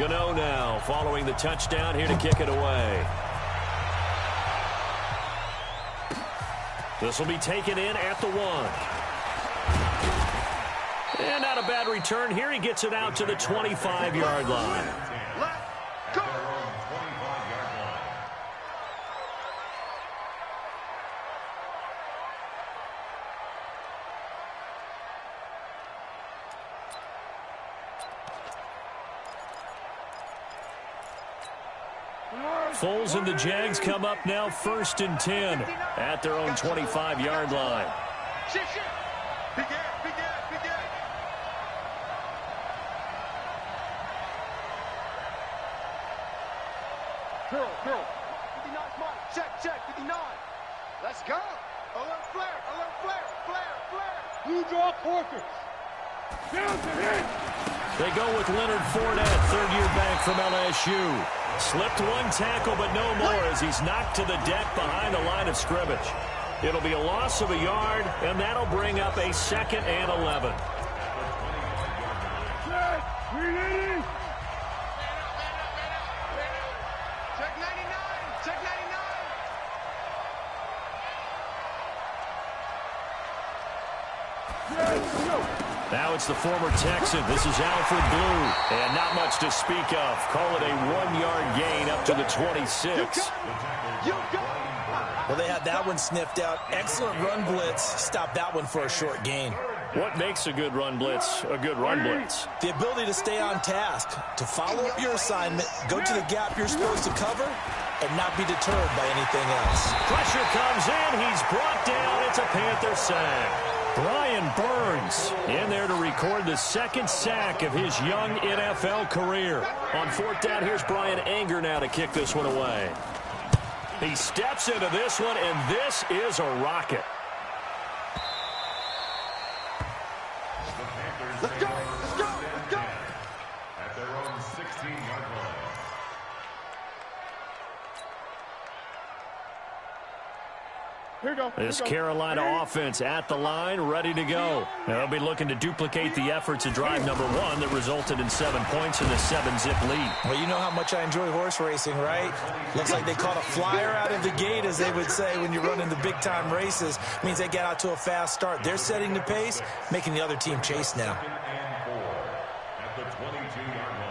Gano now following the touchdown here to kick it away. This will be taken in at the 1. And not a bad return here. He gets it out to the 25-yard line. Let's go. Foles and the Jags come up now 1st and 10 at their own 25-yard line. Curl. 59 smart. Check. 59. Let's go. Alert flare. Blue draw Corker. Down to hit. They go with Leonard Fournette, third-year back from LSU. Slipped one tackle, but no more as he's knocked to the deck behind the line of scrimmage. It'll be a loss of a yard, and that'll bring up a 2nd and 11. Check 99. Now it's the former Texan. This is Alfred Blue. And not much to speak of. Call it a 1-yard gain up to the 26. Well, they had that one sniffed out. Excellent run blitz. Stop that one for a short gain. What makes a good run blitz a good run blitz? The ability to stay on task, to follow up your assignment, go to the gap you're supposed to cover, and not be deterred by anything else. Pressure comes in. He's brought down. It's a Panther sack. Brian Burns in there to record the 2nd sack of his young NFL career. On 4th down, here's Brian Anger now to kick this one away. He steps into this one, and this is a rocket. Let's go. At their own 16-yard line. This Carolina offense at the line, ready to go. They'll be looking to duplicate the efforts of drive number 1 that resulted in 7 points in the 7-zip lead. Well, you know how much I enjoy horse racing, right? Looks like they caught a flyer out of the gate, as they would say when you run in the big-time races. Means they get out to a fast start. They're setting the pace, making the other team chase now. At the 22-yard line.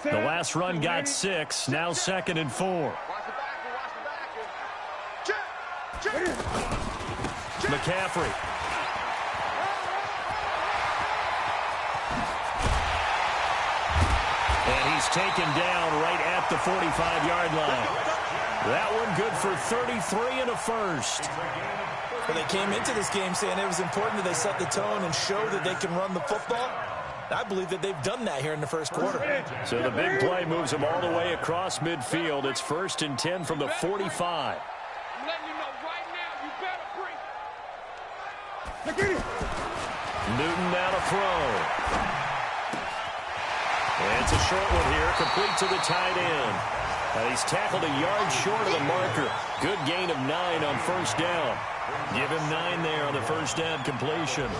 The last run got 6, now 2nd and 4. Watch the back. McCaffrey. And he's taken down right at the 45-yard line. That one good for 33 and a first. Well, they came into this game saying it was important that they set the tone and show that they can run the football. I believe that they've done that here in the first quarter. So the big play moves them all the way across midfield. It's 1st and 10 from the 45. I'm letting you know right now, you better bring. Newton now to throw. And it's a short one here, complete to the tight end. He's tackled a yard short of the marker. Good gain of 9 on 1st down. Give him 9 there on the 1st down completion.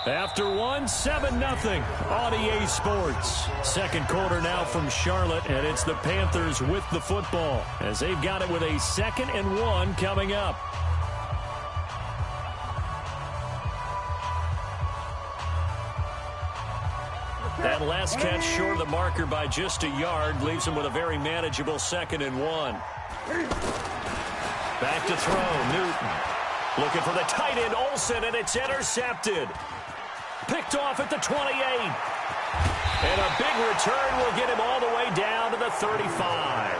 After 1, 7-0 on EA Sports. 2nd quarter now from Charlotte, and it's the Panthers with the football as they've got it with a 2nd and 1 coming up. That last catch short of the marker by just a yard leaves him with a very manageable 2nd and 1. Back to throw, Newton. Looking for the tight end, Olsen, and it's intercepted. Picked off at the 28. And a big return will get him all the way down to the 35.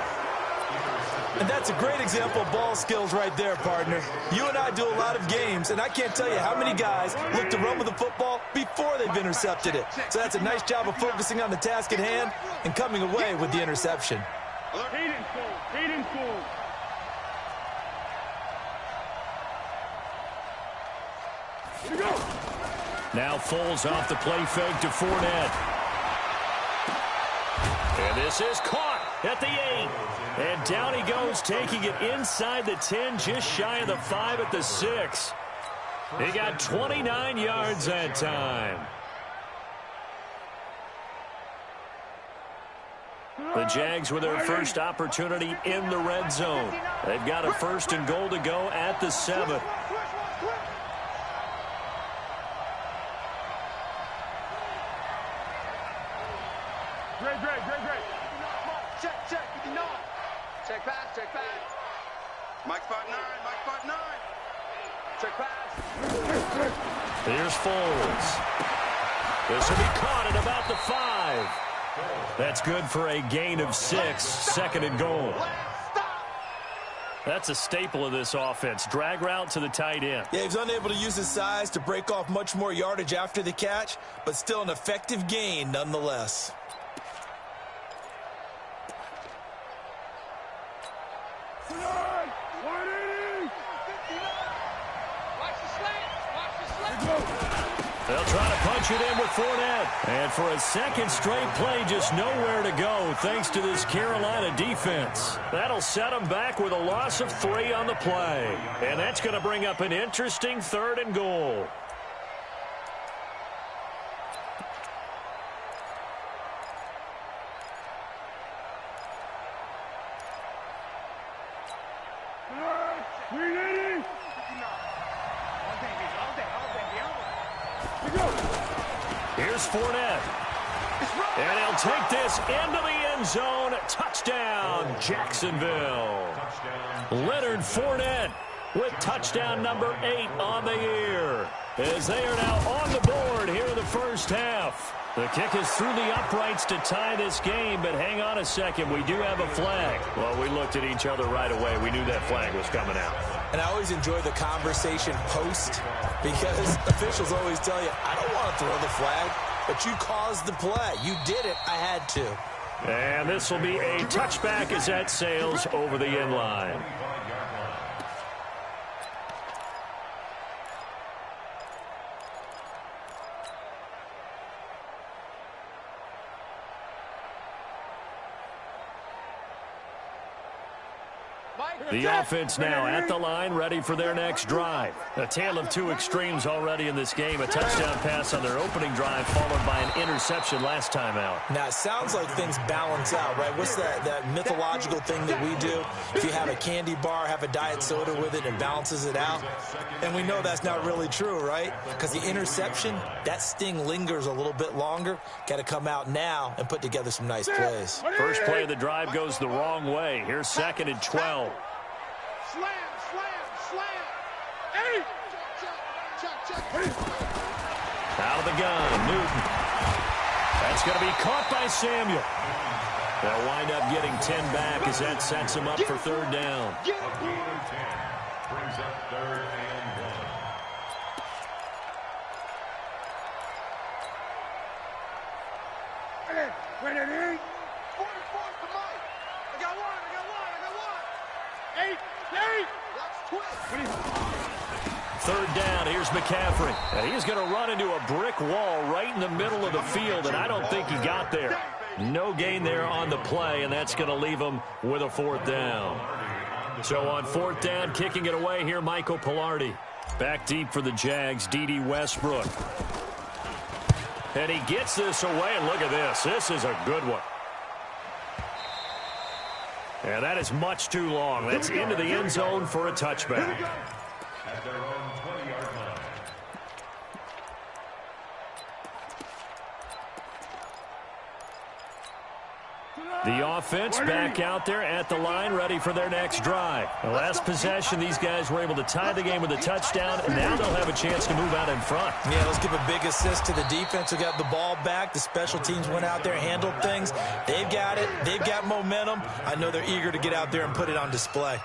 And that's a great example of ball skills right there, partner. You and I do a lot of games, and I can't tell you how many guys look to run with the football before they've intercepted it. So that's a nice job of focusing on the task at hand and coming away with the interception. Hayden Ford. Here we go. Now Foles off the play fake to Fournette. And this is caught at the 8. And down he goes, taking it inside the 10, just shy of the 5 at the 6. He got 29 yards that time. The Jags with their first opportunity in the red zone. They've got a 1st and goal to go at the 7. Great. Check, 59. Check pass. Mike spot 9. Check pass. Here's Foles. This will be caught at about the 5. That's good for a gain of 6, 2nd and goal. That's a staple of this offense. Drag route to the tight end. Yeah, he's unable to use his size to break off much more yardage after the catch, but still an effective gain nonetheless. They'll try to punch it in with Fournette. And for a second straight play, just nowhere to go thanks to this Carolina defense. That'll set them back with a loss of 3 on the play. And that's going to bring up an interesting 3rd and goal. Here's Fournette. And he'll take this into the end zone. Touchdown, Jacksonville. Leonard Fournette with touchdown number 8 on the year. As they are now on the board here in the first half. The kick is through the uprights to tie this game, but hang on a second. We do have a flag. Well, we looked at each other right away. We knew that flag was coming out. And I always enjoy the conversation post because officials always tell you, I don't want to throw the flag, but you caused the play. You did it. I had to. And this will be a touchback as that sails over the end line. The offense now at the line, ready for their next drive. A tale of 2 extremes already in this game. A touchdown pass on their opening drive, followed by an interception last time out. Now, it sounds like things balance out, right? What's that mythological thing that we do? If you have a candy bar, have a diet soda with it, it balances it out. And we know that's not really true, right? Because the interception, that sting lingers a little bit longer. Got to come out now and put together some nice plays. First play of the drive goes the wrong way. Here's 2nd and 12. Slam. 8. Check. Out of the gun, Newton. That's going to be caught by Samuel. They'll wind up getting 10 back as that sets them up for 3rd down. Brings up 3rd and 1. Wait, 44 to Mike. I got one. 8. That's 20. 3rd down, here's McCaffrey. And he's going to run into a brick wall right in the middle of the field, and I don't think he got there. No gain there on the play, and that's going to leave him with a 4th down. So on 4th down, kicking it away here, Michael Pilardi. Back deep for the Jags, D.D. Westbrook. And he gets this away, and look at this. This is a good one. And that is much too long. That's into the end zone for a touchback. At their own 20-yard line. The offense back out there at the line, ready for their next drive. The last possession, these guys were able to tie the game with a touchdown, and now they'll have a chance to move out in front. Yeah, let's give a big assist to the defense who got the ball back. The special teams went out there, handled things. They've got it. They've got momentum. I know they're eager to get out there and put it on display.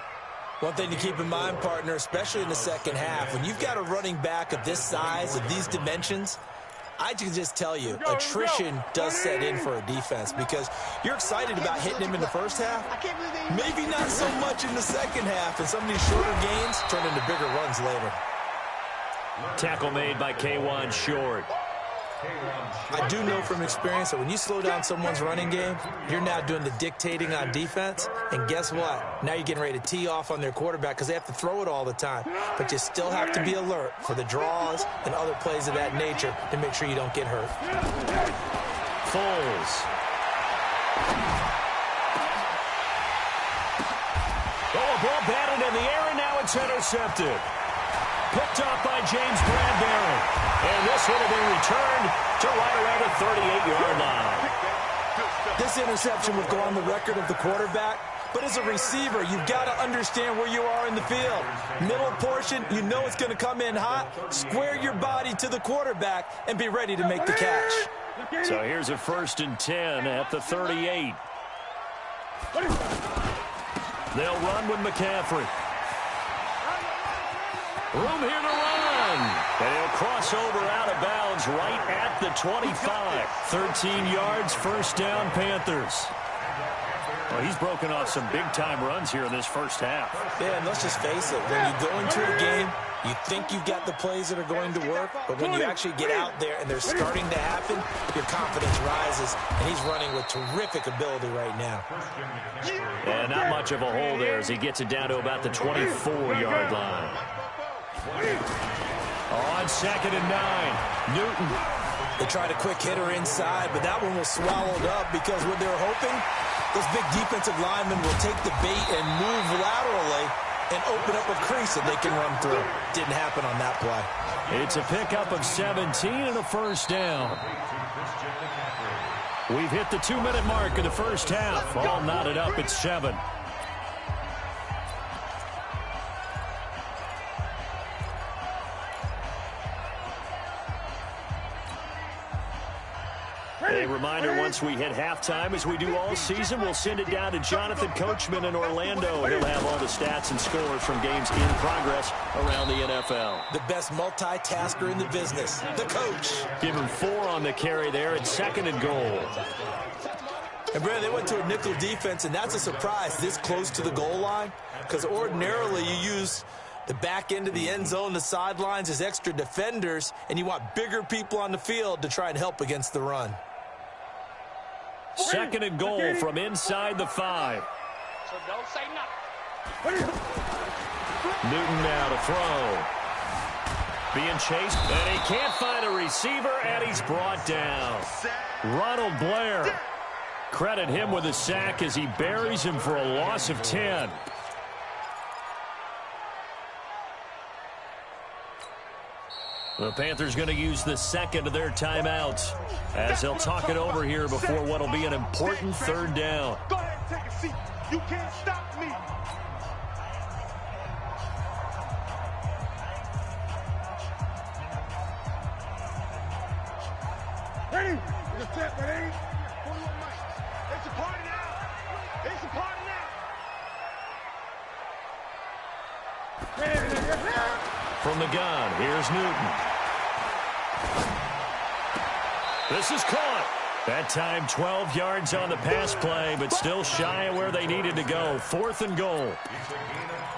One thing to keep in mind, partner, especially in the second half, when you've got a running back of this size, of these dimensions, I can just tell you, attrition does set in for a defense because you're excited about hitting him in the first half. Maybe not so much in the second half, and some of these shorter gains turn into bigger runs later. Tackle made by K1 Short. I do know from experience that when you slow down someone's running game, you're now doing the dictating on defense. And guess what? Now you're getting ready to tee off on their quarterback because they have to throw it all the time. But you still have to be alert for the draws and other plays of that nature to make sure you don't get hurt. Foles. Oh, a ball batted in the air, and now it's intercepted. Picked off by James Bradbury. And this one will be returned to right around the 38-yard line. This interception will go on the record of the quarterback, but as a receiver, you've got to understand where you are in the field. Middle portion, you know it's going to come in hot. Square your body to the quarterback and be ready to make the catch. So here's a 1st and 10 at the 38. They'll run with McCaffrey. Room here to run. And he'll cross over out of bounds right at the 25. 13 yards, 1st down, Panthers. Well, he's broken off some big-time runs here in this first half. Yeah, and let's just face it. When you go into a game, you think you've got the plays that are going to work, but when you actually get out there and they're starting to happen, your confidence rises, and he's running with terrific ability right now. And not much of a hole there as he gets it down to about the 24-yard line. On 2nd and 9, Newton. They tried a quick hitter inside, but that one was swallowed up because what they were hoping, those big defensive linemen will take the bait and move laterally and open up a crease that they can run through. Didn't happen on that play. It's a pickup of 17 and a 1st down. We've hit the 2-minute mark in the first half. All knotted up at 7. A reminder, once we hit halftime, as we do all season, we'll send it down to Jonathan Coachman in Orlando. He'll have all the stats and scores from games in progress around the NFL. The best multitasker in the business, the coach. Give him 4 on the carry there at 2nd and goal. And, Brad, they went to a nickel defense, and that's a surprise this close to the goal line because ordinarily you use the back end of the end zone, the sidelines as extra defenders, and you want bigger people on the field to try and help against the run. 2nd and goal from inside the 5. So don't say nothing. Newton now to throw. Being chased, and he can't find a receiver, and he's brought down. Ronald Blair. Credit him with a sack as he buries him for a loss of 10. The Panthers going to use the 2nd of their timeouts as they'll talk it over here before what will be an important 3rd down. Go ahead and take a seat. You can't stop me. Ready? You're set, ready? It's a party now. It's a party now. From the gun, here's Newton. This is caught. That time 12 yards on the pass play, but still shy of where they needed to go. 4th and goal.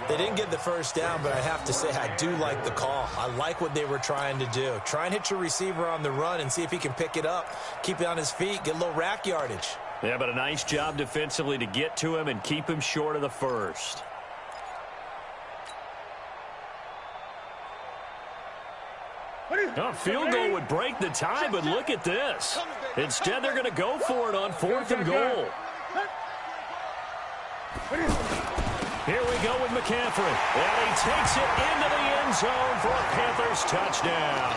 They didn't get the 1st down, but I have to say I do like the call. I like what they were trying to do. Try and hit your receiver on the run and see if he can pick it up, keep it on his feet, get a little rack yardage. Yeah, but a nice job defensively to get to him and keep him short of the 1st. A field goal would break the tie, but look at this. Instead, they're going to go for it on 4th and goal. Here we go with McCaffrey. And he takes it into the end zone for a Panthers touchdown.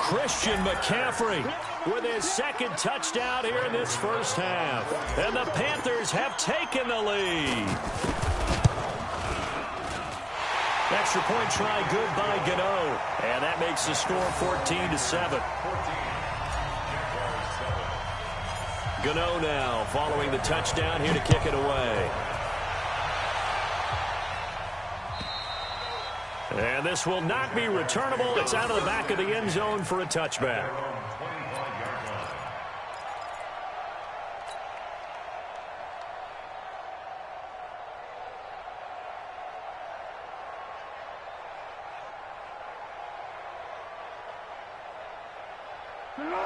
Christian McCaffrey with his 2nd touchdown here in this first half. And the Panthers have taken the lead. Extra point try good by Gano. And that makes the score 14-7. Gano now following the touchdown here to kick it away. And this will not be returnable. It's out of the back of the end zone for a touchback.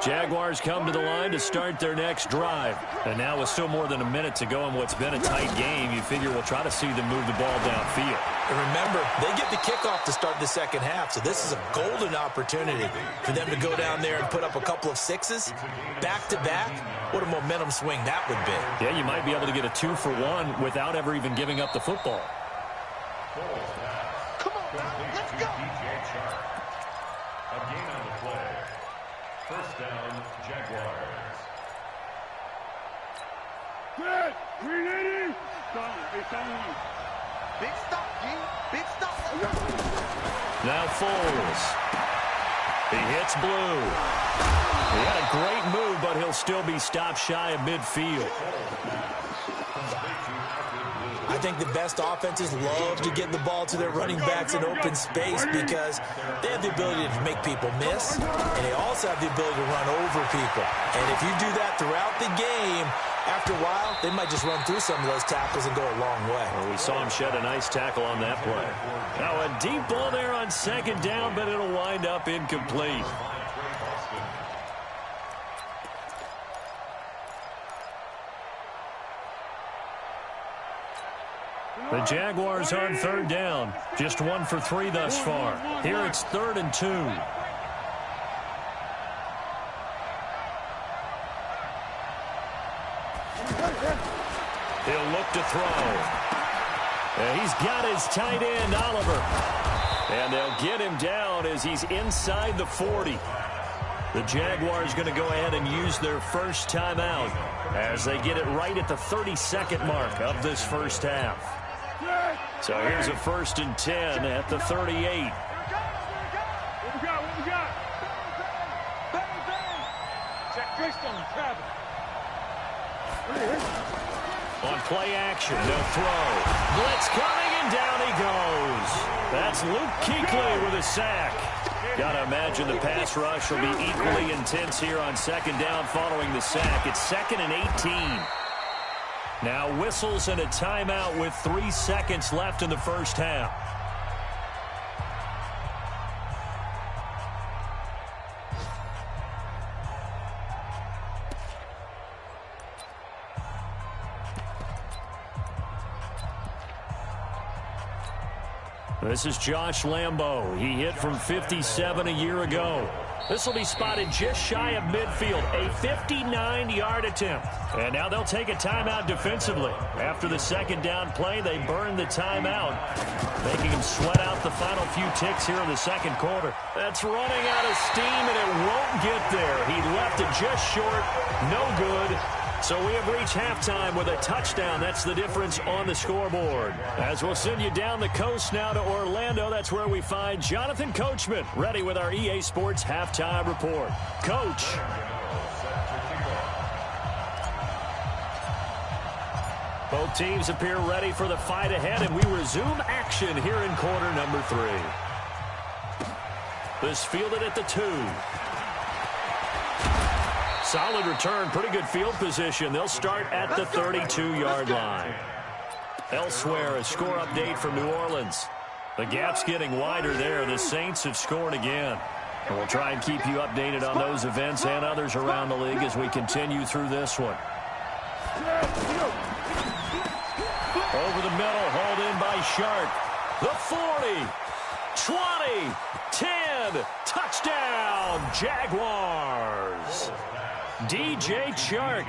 Jaguars come to the line to start their next drive. And now with still more than a minute to go in what's been a tight game, you figure we'll try to see them move the ball downfield. And remember, they get the kickoff to start the second half, so this is a golden opportunity for them to go down there and put up a couple of sixes back-to-back. What a momentum swing that would be. Yeah, you might be able to get a 2-for-1 without ever even giving up the football. Come on, now, let's go. A gain on the play. First down, Jaguars. Good. 380. Big stop, G. Big stop. Now Foles. He hits Blue. He had a great move, but he'll still be stopped shy of midfield. I think the best offenses love to get the ball to their running backs in open space because they have the ability to make people miss, and they also have the ability to run over people. And if you do that throughout the game, after a while, they might just run through some of those tackles and go a long way. Well, we saw him shed a nice tackle on that play. Now a deep ball there on second down, but it'll wind up incomplete. The Jaguars on third down. Just 1 for 3 thus far. Here it's 3rd and 2. He'll look to throw. And he's got his tight end, Oliver. And they'll get him down as he's inside the 40. The Jaguars going to go ahead and use their first timeout as they get it right at the 32nd mark of this first half. So here's a 1st and 10 at the 38. What we got? Bang, bang. Check Greystone, Travis. On play action, they'll throw. Blitz coming, and down he goes. That's Luke Kuechly with a sack. Gotta imagine the pass rush will be equally intense here on second down following the sack. It's 2nd and 18. Now whistles and a timeout with 3 seconds left in the first half. This is Josh Lambo. He hit from 57 a year ago. This will be spotted just shy of midfield, a 59-yard attempt. And now they'll take a timeout defensively. After the second down play, they burn the timeout, making him sweat out the final few ticks here in the second quarter. That's running out of steam, and it won't get there. He left it just short, no good. So we have reached halftime with a touchdown. That's the difference on the scoreboard. As we'll send you down the coast now to Orlando, that's where we find Jonathan Coachman, ready with our EA Sports Halftime Report. Coach. Both teams appear ready for the fight ahead, and we resume action here in quarter number 3. This fielded at the 2. Solid return, pretty good field position. They'll start at the 32-yard line. Elsewhere, a score update from New Orleans. The gap's getting wider there. The Saints have scored again. And we'll try and keep you updated on those events and others around the league as we continue through this one. Over the middle, hauled in by Shark. The 40, 20, 10, touchdown, Jaguars. DJ Chark,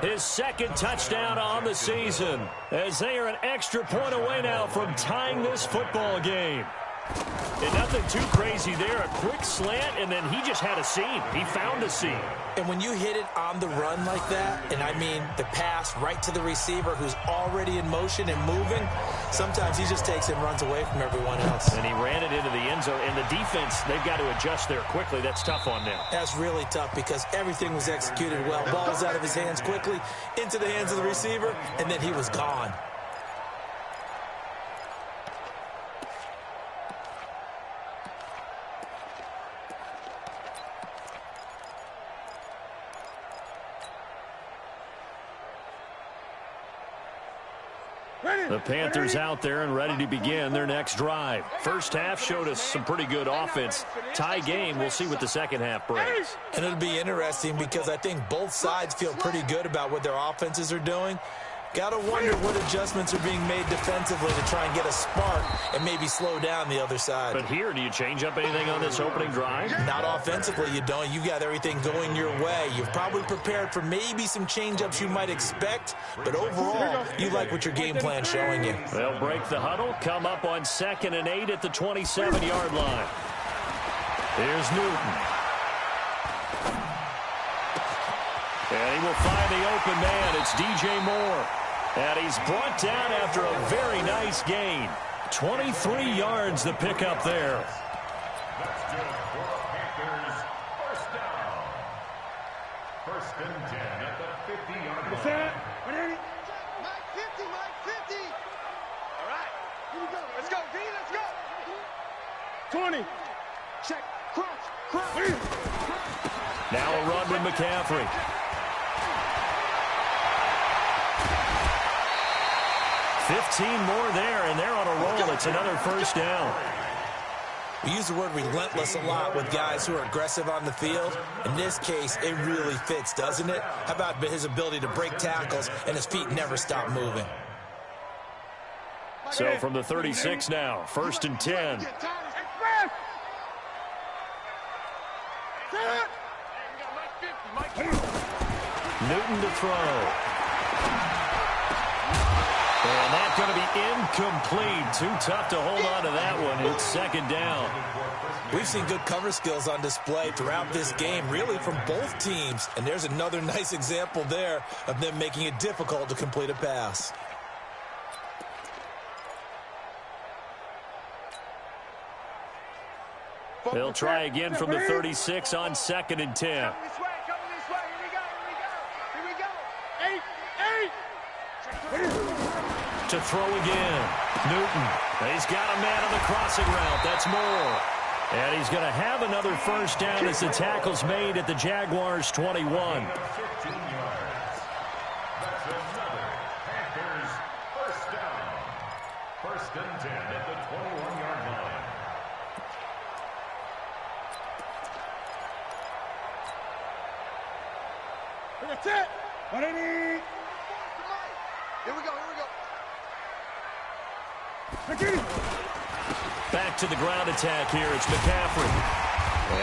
his second touchdown on the season, as they are an extra point away now from tying this football game. And nothing too crazy there. A quick slant, and then he just had a seam. He found a seam. And when you hit it on the run like that, and I mean the pass right to the receiver who's already in motion and moving, sometimes he just takes and runs away from everyone else. And he ran it into the end zone. And the defense, they've got to adjust there quickly. That's tough on them. That's really tough because everything was executed well. Ball's out of his hands quickly, into the hands of the receiver, and then he was gone. The Panthers out there and ready to begin their next drive. First half showed us some pretty good offense. Tie game, we'll see what the second half brings. And it'll be interesting because I think both sides feel pretty good about what their offenses are doing. Got to wonder what adjustments are being made defensively to try and get a spark and maybe slow down the other side. But here, do you change up anything on this opening drive? Not offensively, you don't. You got everything going your way. You've probably prepared for maybe some change-ups you might expect, but overall, you like what your game plan's showing you. They'll break the huddle, come up on 2nd and 8 at the 27-yard line. Here's Newton. And he will find the open man. It's DJ Moore. And he's brought down after a very nice gain. 23 yards the pickup there. That's good for Panthers. First down. 1st and 10 at the 50-yard line. Mike 50, Mike 50. All right. Here we go. Let's go, D. Let's go. 20. Check. Crunch. Now a run with McCaffrey. 15 more there, and they're on a roll. It's another first down. We use the word relentless a lot with guys who are aggressive on the field. In this case, it really fits, doesn't it? How about his ability to break tackles and his feet never stop moving? So from the 36 now, 1st and 10. Newton to throw. And that's going to be incomplete. Too tough to hold on to that one. It's 2nd down. We've seen good cover skills on display throughout this game, really from both teams. And there's another nice example there of them making it difficult to complete a pass. They'll try again from the 36 on 2nd and 10. To throw again. Newton. He's got a man on the crossing route. That's Moore. And he's going to have another first down as the tackle's made at the Jaguars' 21. 15 yards. That's another Panthers first down. 1st and 10 at the 21-yard line. That's it. Here we go. Back to the ground attack here. It's McCaffrey.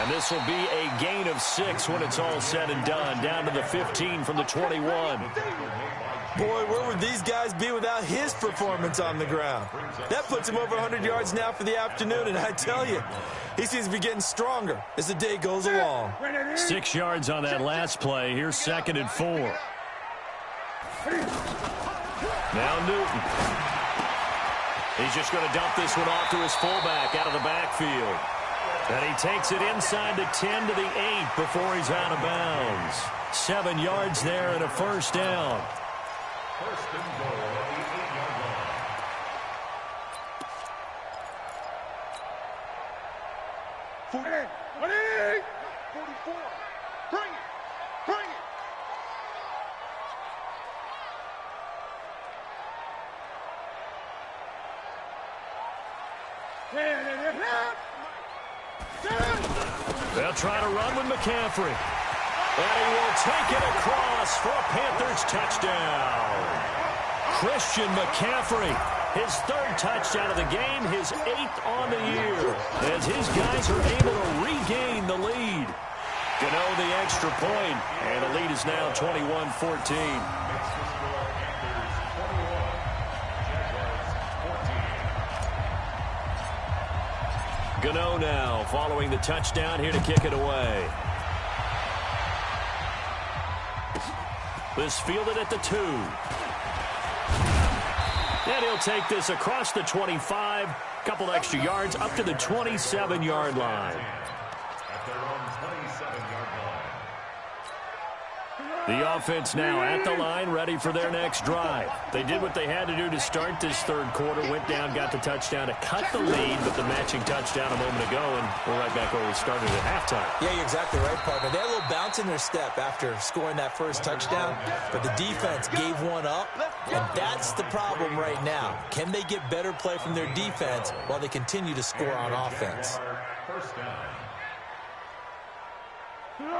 And this will be a gain of 6 when it's all said and done. Down to the 15 from the 21. Boy, where would these guys be without his performance on the ground? That puts him over 100 yards now for the afternoon, and I tell you, he seems to be getting stronger as the day goes along. 6 yards on that last play. Here's 2nd and 4. Now Newton. He's just going to dump this one off to his fullback out of the backfield. And he takes it inside the 10 to the 8 before he's out of bounds. 7 yards there and a first down. 1st and goal at the 8-yard line. Bring it. They'll try to run with McCaffrey. And he will take it across for a Panthers touchdown. Christian McCaffrey, his 3rd touchdown of the game, his 8th on the year, as his guys are able to regain the lead. Gano the extra point, and the lead is now 21-14. Gano now following the touchdown here to kick it away. This fielded at the 2. And he'll take this across the 25. Couple extra yards up to the 27-yard line. At their own 27-yard line. The offense now at the line, ready for their next drive. They did what they had to do to start this third quarter, went down, got the touchdown to cut the lead, but the matching touchdown a moment ago, and we're right back where we started at halftime. Yeah, you're exactly right, partner. They had a little bounce in their step after scoring that first touchdown, but the defense gave one up, and that's the problem right now. Can they get better play from their defense while they continue to score on offense? First down.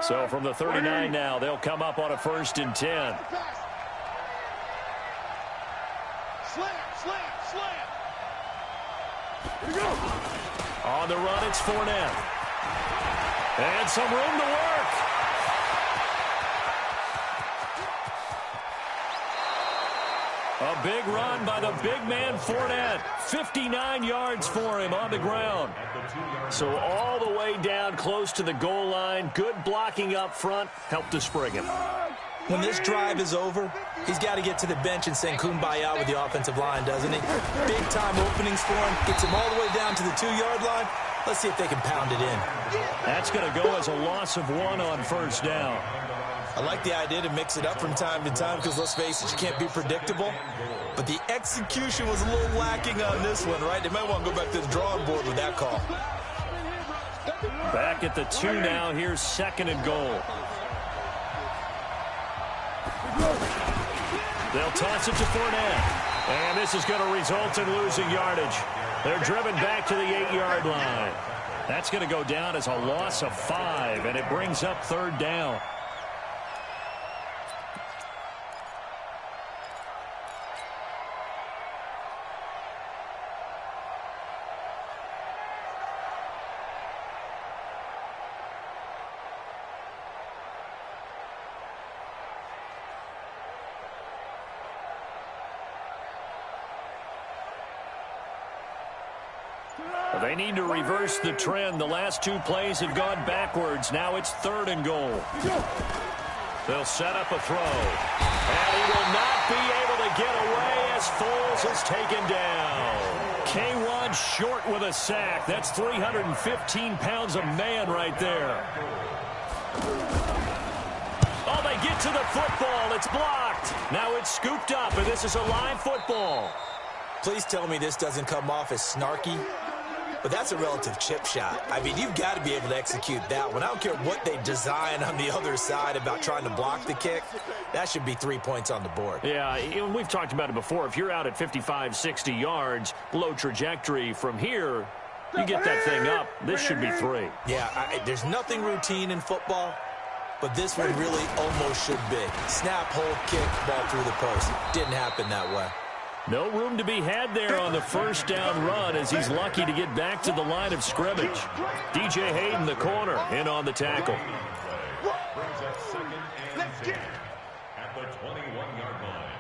So from the 39 now, they'll come up on a 1st and 10. Slam, slam, slam. Here we go. On the run, it's Fournette. And some room to work. A big run by the big man Fournette. 59 yards for him on the ground. So all the way down close to the goal line. Good blocking up front. Helped to spring him. When this drive is over, he's got to get to the bench and sing kumbaya with the offensive line, doesn't he? Big-time openings for him. Gets him all the way down to the 2-yard line. Let's see if they can pound it in. That's going to go as a loss of 1 on 1st down. I like the idea to mix it up from time to time because, let's face it, you can't be predictable. But the execution was a little lacking on this one, right? They might want to go back to the drawing board with that call. Back at the 2 now. Here's 2nd and goal. They'll toss it to Fournette. And this is going to result in losing yardage. They're driven back to the 8-yard line. That's going to go down as a loss of 5, and it brings up 3rd down. They need to reverse the trend. The last 2 plays have gone backwards. Now it's 3rd and goal. They'll set up a throw. And he will not be able to get away as Foles is taken down. K1 short with a sack. That's 315 pounds of man right there. Oh, they get to the football. It's blocked. Now it's scooped up, and this is a live football. Please tell me this doesn't come off as snarky. But that's a relative chip shot. I mean, you've got to be able to execute that one. I don't care what they design on the other side about trying to block the kick. That should be 3 points on the board. Yeah, we've talked about it before. If you're out at 55, 60 yards, low trajectory from here, you get that thing up. This should be 3. Yeah, there's nothing routine in football, but this one really almost should be. Snap, hold, kick, ball through the post. Didn't happen that way. No room to be had there on the 1st down run as he's lucky to get back to the line of scrimmage. DJ Hayden, the corner, in on the tackle. Brings up 2nd and 10 at the 21-yard line.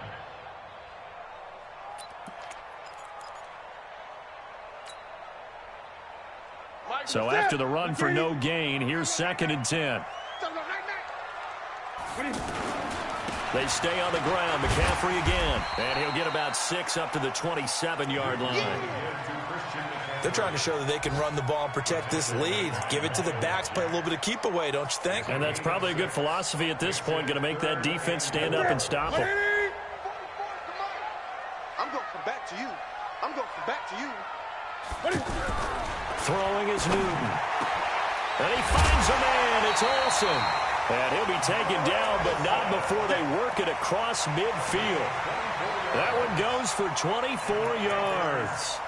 So after the run for no gain, here's 2nd and 10. They stay on the ground. McCaffrey again. And he'll get about 6 up to the 27-yard line. They're trying to show that they can run the ball and protect this lead. Give it to the backs, play a little bit of keep away, don't you think? And that's probably a good philosophy at this point, going to make that defense stand up and stop them. I'm going from back to you. I'm going from back to you. Throwing is Newton. And he finds a man. It's Olsen. And he'll be taken down, but not before they work it across midfield. That one goes for 24 yards.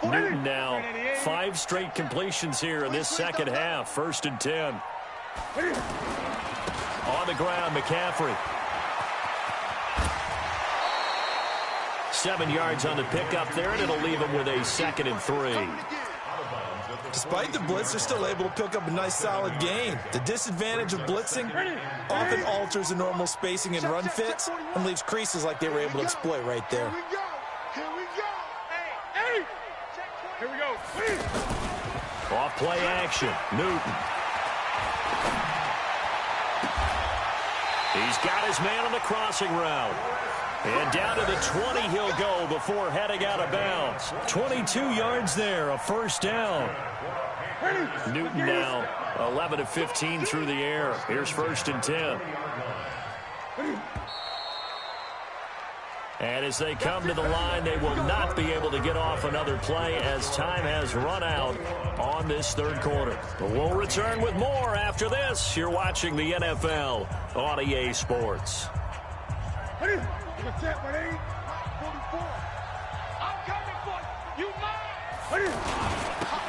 Newton now 5 straight completions here in this second half. 1st and 10. On the ground, McCaffrey. 7 yards on the pickup there, and it'll leave him with a 2nd and 3. Despite the blitz, they're still able to pick up a nice, solid gain. The disadvantage of blitzing often alters the normal spacing and run fits and leaves creases like they were able to exploit right there. Here we go. Hey. Here we go. Off play action. Newton. He's got his man on the crossing route. And down to the 20 he'll go before heading out of bounds. 22 yards there, a first down. Newton now 11 of 15 through the air. Here's 1st and 10. And as they come to the line, they will not be able to get off another play as time has run out on this third quarter. But we'll return with more after this. You're watching the NFL on EA Sports.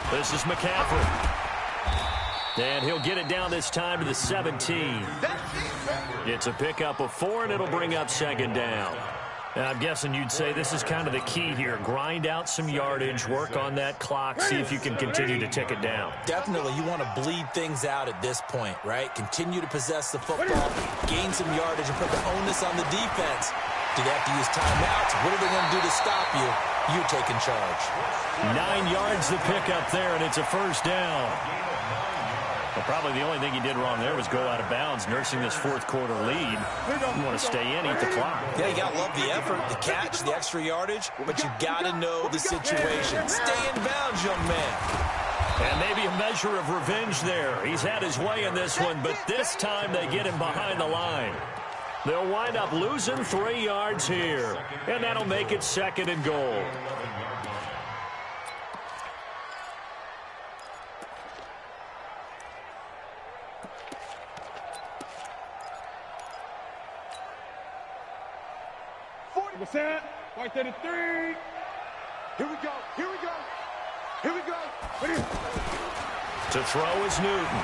This is McCaffrey. And he'll get it down this time to the 17. It's a pickup of 4, and it'll bring up 2nd down. I'm guessing you'd say this is kind of the key here. Grind out some yardage, work on that clock, see if you can continue to tick it down. Definitely, you want to bleed things out at this point, right? Continue to possess the football, gain some yardage, and put the onus on the defense. Do they have to use timeouts? What are they going to do to stop you? You taking charge. 9 yards the pickup there, and it's a first down. Well, probably the only thing he did wrong there was go out of bounds, nursing this fourth quarter lead. You want to stay in, eat the clock. Yeah, you got to love the effort, the catch, the extra yardage, but you got to know the situation. Stay in bounds, young man. And maybe a measure of revenge there. He's had his way in this one, but this time they get him behind the line. They'll wind up losing 3 yards here, and that'll make it 2nd and goal. Right there to 3. Here we go. Here we go. Here we go. To throw is Newton.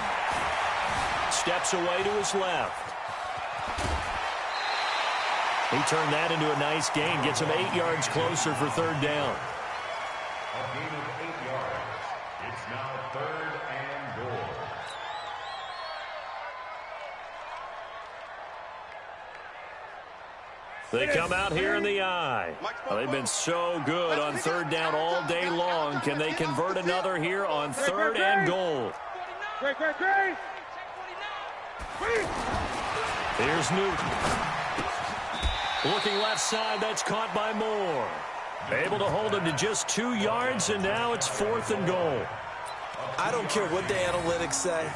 Steps away to his left. He turned that into a nice gain. Gets him 8 yards closer for 3rd down. A gain of 8 yards. It's now 3rd and goal. They come out here in the eye. Well, they've been so good on 3rd down all day long. Can they convert another here on 3rd and goal? Here's Newton. Looking left side, that's caught by Moore. Able to hold him to just 2 yards, and now it's 4th and goal. I don't care what the analytics say.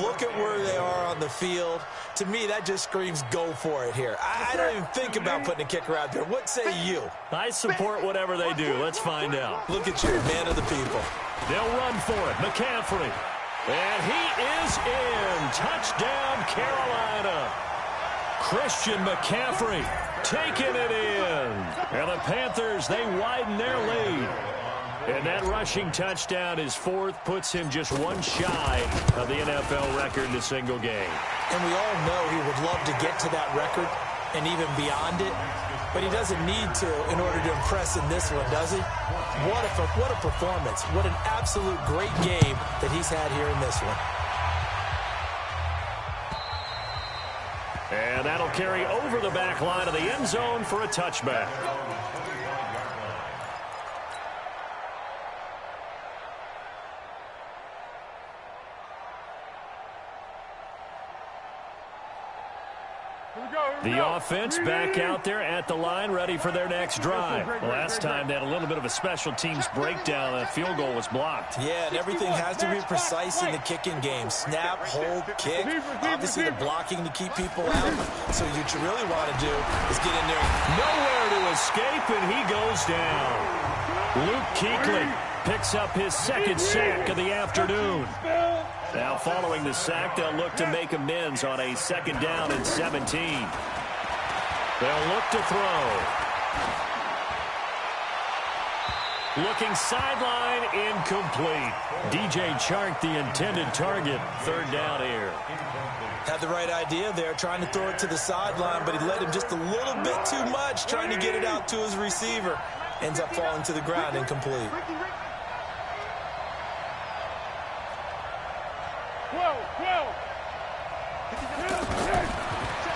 Look at where they are on the field. To me, that just screams go for it here. I don't even think about putting a kicker out there. What say you? I support whatever they do. Let's find out. Look at you, man of the people. They'll run for it. McCaffrey. And he is in. Touchdown, Carolina. Christian McCaffrey taking it in. And the Panthers, they widen their lead. And that rushing touchdown is 4th, puts him just 1 shy of the NFL record in a single game. And we all know he would love to get to that record and even beyond it, but he doesn't need to in order to impress in this one, does he? What a performance. What an absolute great game that he's had here in this one. And that'll carry over the back line of the end zone for a touchback. The offense back out there at the line, ready for their next drive. Last time they had a little bit of a special teams breakdown. That field goal was blocked. Yeah, and everything has to be precise in the kicking game. Snap, hold, kick. Obviously, the blocking to keep people out. So what you really want to do is get in there. Nowhere to escape, and he goes down. Luke Kuechly picks up his 2nd sack of the afternoon. Now, following the sack, they'll look to make amends on a 2nd down and 17. They'll look to throw. Looking sideline, incomplete. DJ Chark, the intended target. 3rd down here. Had the right idea there, trying to throw it to the sideline, but he led him just a little bit too much, trying to get it out to his receiver. Ends up falling to the ground, incomplete.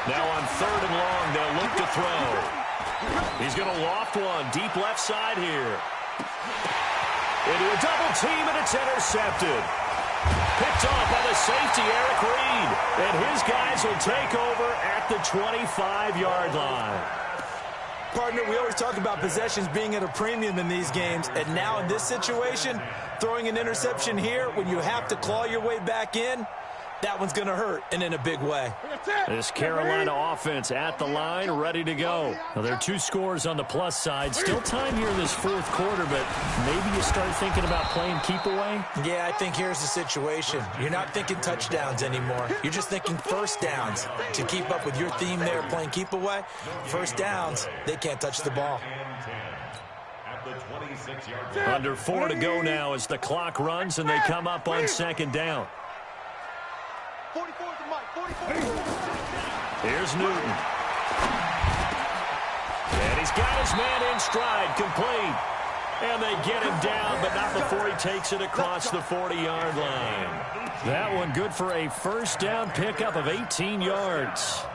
Now on 3rd and long, they'll look to throw. He's going to loft one, deep left side here. Into a double team, and it's intercepted. Picked off by the safety, Eric Reed. And his guys will take over at the 25-yard line. Partner, we always talk about possessions being at a premium in these games, and now in this situation, throwing an interception here when you have to claw your way back in, that one's going to hurt, and in a big way. This Carolina offense at the line, ready to go. Now, there are 2 scores on the plus side. Still time here in this 4th quarter, but maybe you start thinking about playing keep away? Yeah, I think here's the situation. You're not thinking touchdowns anymore. You're just thinking first downs. To keep up with your theme there, playing keep away, first downs, they can't touch the ball. Under 4 to go now as the clock runs, and they come up on 2nd down. 44 to Mike, 44. Here's Newton. And he's got his man in stride, complete. And they get him down, but not before he takes it across the 40-yard line. That one good for a first down pickup of 18 yards.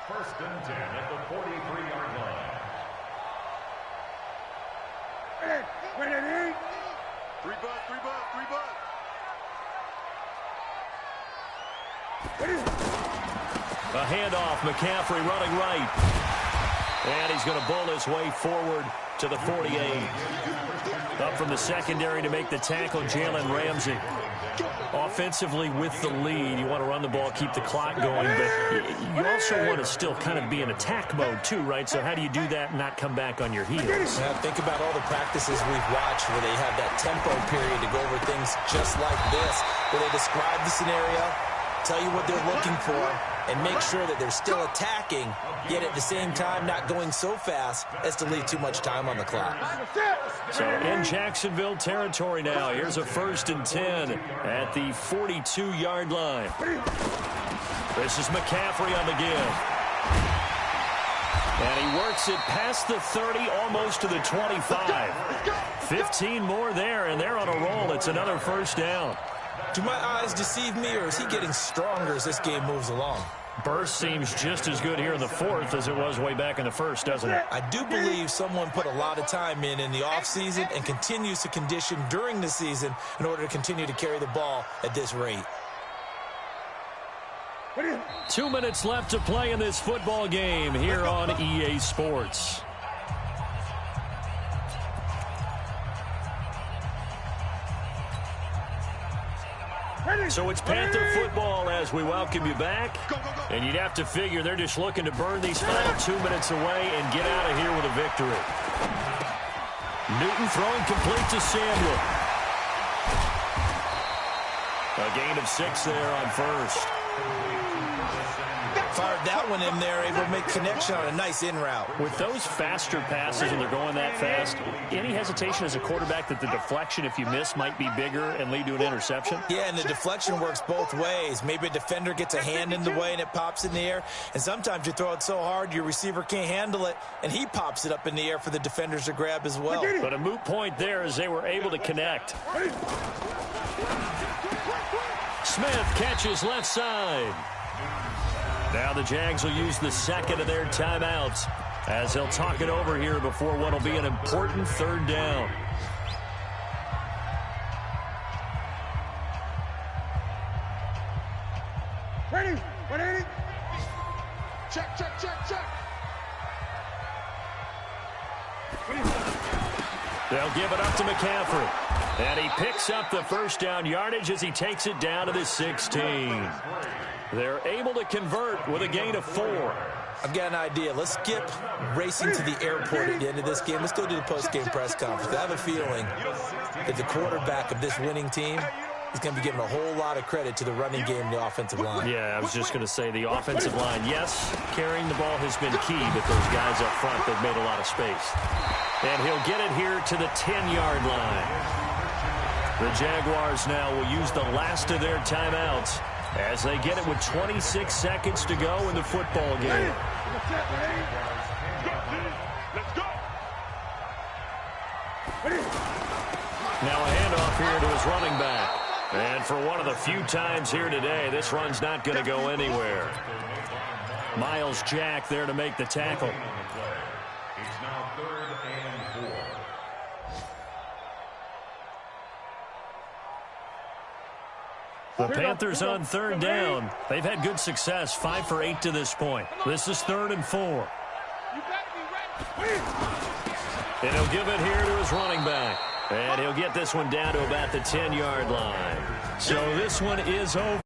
1st and 10 at the 43-yard line. Hey, 3 bucks, 3 bucks, 3 bucks. A handoff, McCaffrey running right. And he's going to bowl his way forward to the 48. Up from the secondary to make the tackle, Jalen Ramsey. Offensively with the lead, you want to run the ball, keep the clock going, but you also want to still kind of be in attack mode too, right? So how do you do that and not come back on your heels? Yeah, think about all the practices we've watched where they have that tempo period to go over things just like this, where they describe the scenario, tell you what they're looking for, and make sure that they're still attacking, yet at the same time not going so fast as to leave too much time on the clock. So in Jacksonville territory now, here's a 1st and 10 at the 42-yard line. This is McCaffrey on the give. And he works it past the 30, almost to the 25. 15 more there, and they're on a roll. It's another first down. Do my eyes deceive me, or is he getting stronger as this game moves along? Burst seems just as good here in the 4th as it was way back in the 1st, doesn't it? I do believe someone put a lot of time in the offseason and continues to condition during the season in order to continue to carry the ball at this rate. 2 minutes left to play in this football game here on EA Sports. So it's Panther football as we welcome you back. And you'd have to figure they're just looking to burn these final 2 minutes away and get out of here with a victory. Newton throwing complete to Samuel. A gain of 6 there on 1st. Fired that one in there, able to make connection on a nice in route. With those faster passes and they're going that fast, any hesitation as a quarterback that the deflection, if you miss, might be bigger and lead to an interception? Yeah, and the deflection works both ways. Maybe a defender gets a hand in the way and it pops in the air. And sometimes you throw it so hard your receiver can't handle it, and he pops it up in the air for the defenders to grab as well. But a moot point there as they were able to connect. Smith catches left side. Now the Jags will use the 2nd of their timeouts as they'll talk it over here before what will be an important 3rd down. Ready? Ready? Check, check, check, check. They'll give it up to McCaffrey. And he picks up the first down yardage as he takes it down to the 16. They're able to convert with a gain of 4. I've got an idea. Let's skip racing to the airport at the end of this game. Let's go to the post-game press conference. I have a feeling that the quarterback of this winning team is going to be giving a whole lot of credit to the running game and the offensive line. Yeah, I was just going to say the offensive line, yes, carrying the ball has been key, but those guys up front, they've made a lot of space. And he'll get it here to the 10-yard line. The Jaguars now will use the last of their timeouts as they get it with 26 seconds to go in the football game. Now a handoff here to his running back. And for one of the few times here today, this run's not going to go anywhere. Miles Jack there to make the tackle. It's now 3rd and 4. The Panthers on 3rd down. They've had good success, 5 for 8 to this point. This is 3rd and 4. You better be ready. And he'll give it here to his running back. And he'll get this one down to about the 10-yard line. So this one is over.